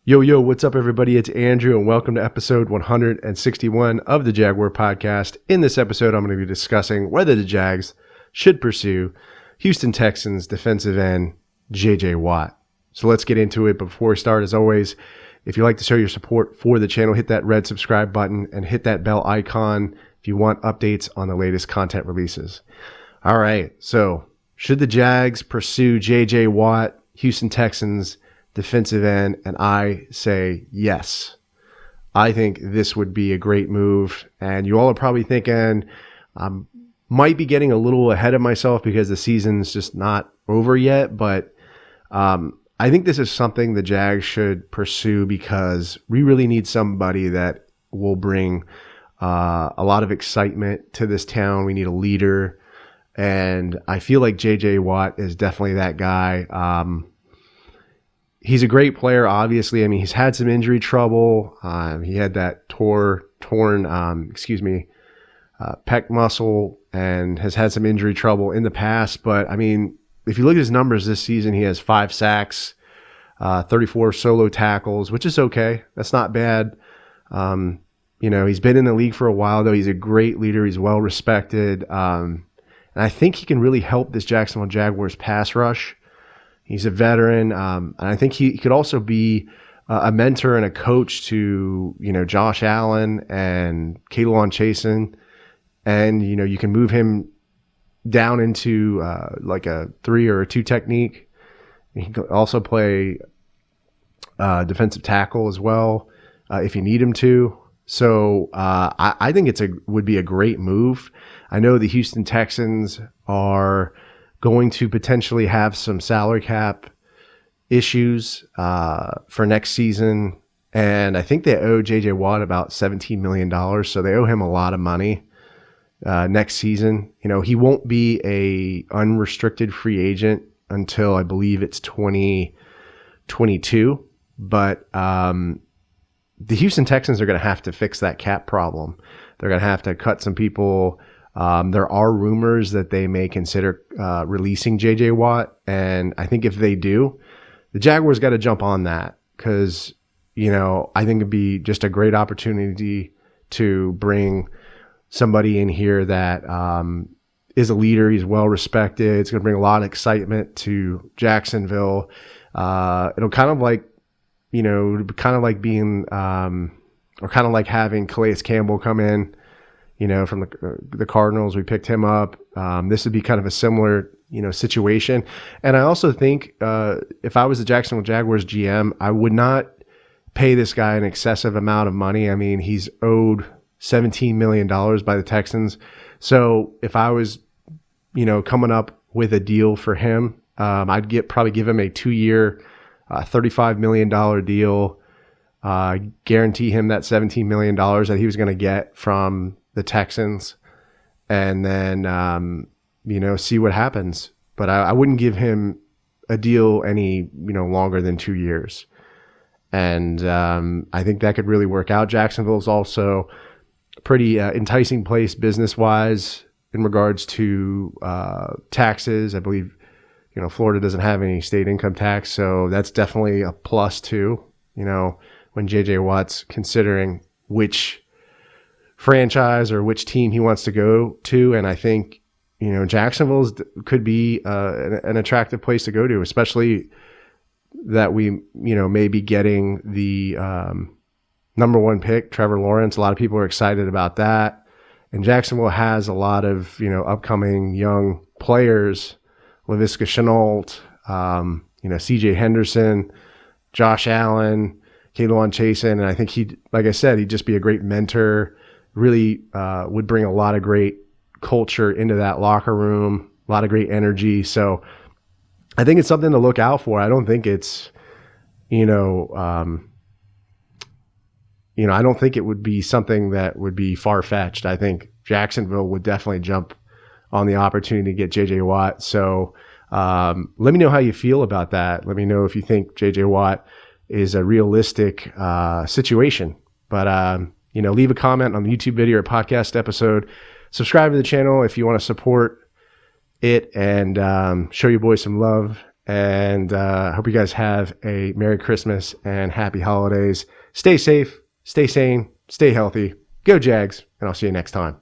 Yo, what's up, everybody? It's Andrew, and welcome to episode 161 of the Jaguar podcast. In this episode, I'm going to be discussing whether the Jags should pursue Houston Texans Defensive End J.J. Watt. So let's get into it. But before we start, as always, if you'd like to show your support for the channel, hit that red subscribe button and hit that bell icon if you want updates on the latest content releases. All right, so should the Jags pursue J.J. Watt, Houston Texans defensive end? And I say yes. I think this would be a great move. And you all are probably thinking, might be getting a little ahead of myself because the season's just not over yet. But I think this is something the Jags should pursue because we really need somebody that will bring a lot of excitement to this town. We need a leader. And I feel like J.J. Watt is definitely that guy. He's a great player, obviously. I mean, he's had some injury trouble. He had that torn pec muscle and has had some injury trouble in the past. But, I mean, if you look at his numbers this season, he has 5 sacks, 34 solo tackles, which is okay. That's not bad. He's been in the league for a while, though. He's a great leader. He's well respected. And I think he can really help this Jacksonville Jaguars pass rush. He's a veteran, and I think he could also be a mentor and a coach to, Josh Allen and K'Lavon Chaisson. And, you can move him down into like a 3 or a 2 technique. He can also play defensive tackle as well if you need him to. So I think would be a great move. I know the Houston Texans are going to potentially have some salary cap issues for next season. And I think they owe J.J. Watt about $17 million. So they owe him a lot of money next season. He won't be a unrestricted free agent until I believe it's 2022. But the Houston Texans are going to have to fix that cap problem. They're going to have to cut some people. There are rumors that they may consider releasing J.J. Watt, and I think if they do, the Jaguars got to jump on that because, I think it'd be just a great opportunity to bring somebody in here that is a leader. He's well respected. It's going to bring a lot of excitement to Jacksonville. It'll kind of like, being or kind of like having Calais Campbell come in. From the Cardinals, we picked him up. This would be kind of a similar, situation. And I also think if I was the Jacksonville Jaguars GM, I would not pay this guy an excessive amount of money. I mean, he's owed $17 million by the Texans. So if I was, coming up with a deal for him, I'd probably give him a 2-year, $35 million deal, guarantee him that $17 million that he was going to get from the Texans, and then see what happens. But I wouldn't give him a deal any longer than 2 years, and I think that could really work out. Jacksonville is also a pretty enticing place business wise in regards to taxes. I believe Florida doesn't have any state income tax, so that's definitely a plus too. When J.J. Watt's considering which franchise or which team he wants to go to. And I think, Jacksonville could be an attractive place to go to, especially that we, may be getting the number 1 pick, Trevor Lawrence. A lot of people are excited about that. And Jacksonville has a lot of, upcoming young players, Laviska Shenault, CJ Henderson, Josh Allen, K'Lavon Chaisson. And I think he'd just be a great mentor. Really would bring a lot of great culture into that locker room, a lot of great energy. So I think it's something to look out for. I don't think it's, I don't think it would be something that would be far-fetched. I think Jacksonville would definitely jump on the opportunity to get J.J. Watt. So let me know how you feel about that. Let me know if you think J.J. Watt is a realistic situation. But leave a comment on the YouTube video or podcast episode. Subscribe to the channel if you want to support it and show your boys some love. And I hope you guys have a Merry Christmas and Happy Holidays. Stay safe, stay sane, stay healthy. Go Jags, and I'll see you next time.